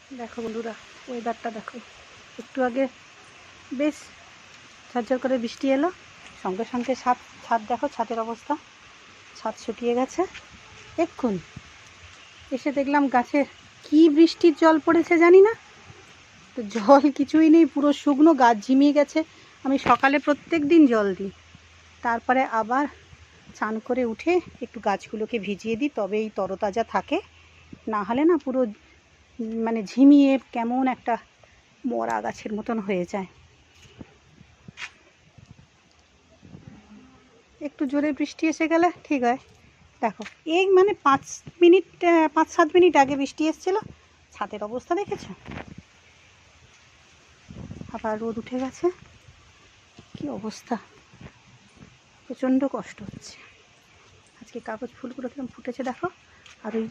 দেখো বন্ধুরা, ওয়েদারটা দেখো। একটু আগে বেশ ঝরঝর করে বৃষ্টি এলো, সঙ্গে সঙ্গে ছাদ দেখো, ছাদের অবস্থা। ছাদ শুকিয়ে গেছে। এক্ষুনি এসে দেখলাম গাছে কি বৃষ্টির জল পড়েছে জানি না, তো জল কিছুই নেই, পুরো শুকনো, গাছ ঝিমিয়ে গেছে। আমি সকালে প্রত্যেক দিন জল দিই, তারপরে আবার চান করে উঠে একটু গাছগুলোকে ভিজিয়ে দিই, তবেই তরতাজা থাকে। না হলে না পুরো মানে ঝিমিয়ে কেমন একটা মরা গাছের মতন হয়ে যায়। একটু জোরে বৃষ্টি এসে গেলে ঠিক হয়। দেখো এই মানে 5-7 মিনিট আগে বৃষ্টি এসেছিলো, ছাদের অবস্থা দেখেছো? আবার রোদ উঠে গেছে। কি অবস্থা, প্রচণ্ড কষ্ট হচ্ছে। আজকে কাগজ ফুলগুলো কিরকম ফুটেছে দেখো। আর ওই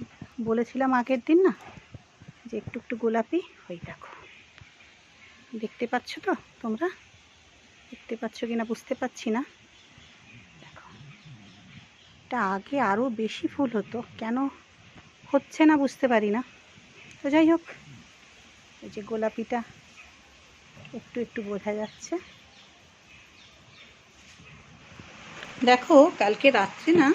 বলেছিলাম আগের দিন না যে একটু একটু গোলাপি, ওই দেখো। দেখতে পাচ্ছ তো তোমরা? দেখতে পাচ্ছ কি না বুঝতে পারছি না। দেখো, এটা আগে আরও বেশি ফুল হতো, কেন হচ্ছে না বুঝতে পারি না। তো যাই হোক, এই যে গোলাপিটা একটু একটু বোঝা যাচ্ছে। দেখো কালকে রাত্রে না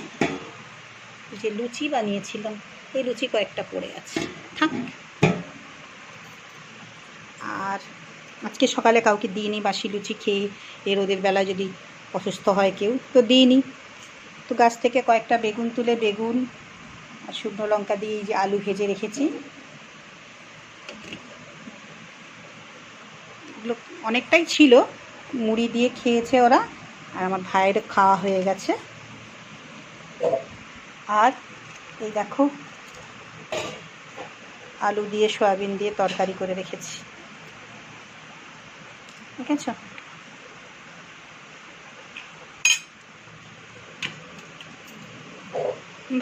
যে লুচি বানিয়েছিলাম, এই লুচি কয়েকটা পড়ে আছে, থাক। আর আজকে সকালে কাউকে দিইনি, বাসি লুচি খেয়ে এর ওদের বেলা যদি অসুস্থ হয় কেউ, তো দিইনি। তো গাছ থেকে কয়েকটা বেগুন তুলে, বেগুন আর শুকনো লঙ্কা দিয়ে এই যে আলু ভেজে রেখেছি, এগুলো অনেকটাই ছিল, মুড়ি দিয়ে খেয়েছে ওরা, আর আমার ভাইয়ের খাওয়া হয়ে গেছে। আর এই দেখো আলু দিয়ে সয়াবিন দিয়ে তরকারি করে রেখেছি, দেখেছ?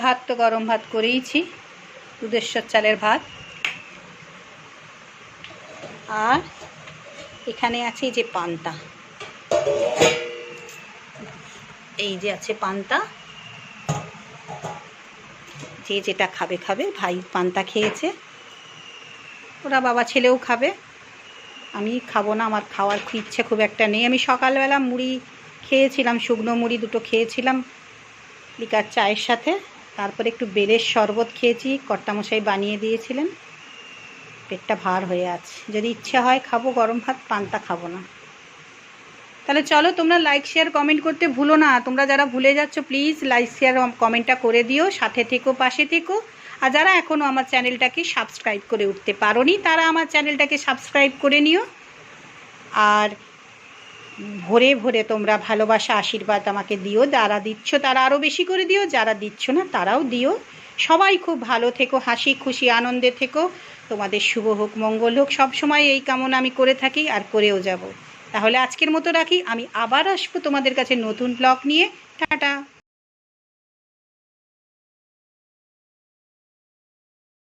ভাত তো গরম ভাত করেইছি, দুধেশ্বর চালের ভাত। আর এখানে আছে এই যে পান্তা, এই যে আছে পান্তা, যে যেটা খাবে খাবে। ভাই পান্তা খেয়েছে, ওরা বাবা ছেলেও খাবে, আমি খাবো না, আমার খাওয়ার ইচ্ছে খুব একটা নেই। আমি সকালবেলা মুড়ি খেয়েছিলাম, শুকনো মুড়ি দুটো খেয়েছিলাম লিকার চায়ের সাথে, তারপরে একটু বেলের শরবত খেয়েছি, কর্তামশাই বানিয়ে দিয়েছিলেন। পেটটা ভার হয়ে আছে, যদি ইচ্ছে হয় খাবো গরম ভাত, পান্তা খাবো না। তাহলে চলো, তোমরা লাইক শেয়ার কমেন্ট করতে ভুলো না। তোমরা যারা ভুলে যাচ্ছ প্লিজ লাইক শেয়ার কমেন্টটা করে দিও, সাথে থেকো, পাশে থেকো। আর যারা এখনও আমার চ্যানেলটাকে সাবস্ক্রাইব করে উঠতে পারোনি, তারা আমার চ্যানেলটাকে সাবস্ক্রাইব করে নিও। আর ভরে ভরে তোমরা ভালোবাসা আশীর্বাদ আমাকে দিও, যারা দিচ্ছ তারা আরও বেশি করে দিও, যারা দিচ্ছ না তারাও দিও। সবাই খুব ভালো থেকো, হাসি খুশি আনন্দে থেকো, তোমাদের শুভ হোক, মঙ্গল হোক, সবসময় এই কামনা আমি করে থাকি আর করেও যাব। তাহলে আজকের মতো রাখি, আমি আবার আসবো তোমাদের কাছে নতুন ব্লগ নিয়ে। টাটা।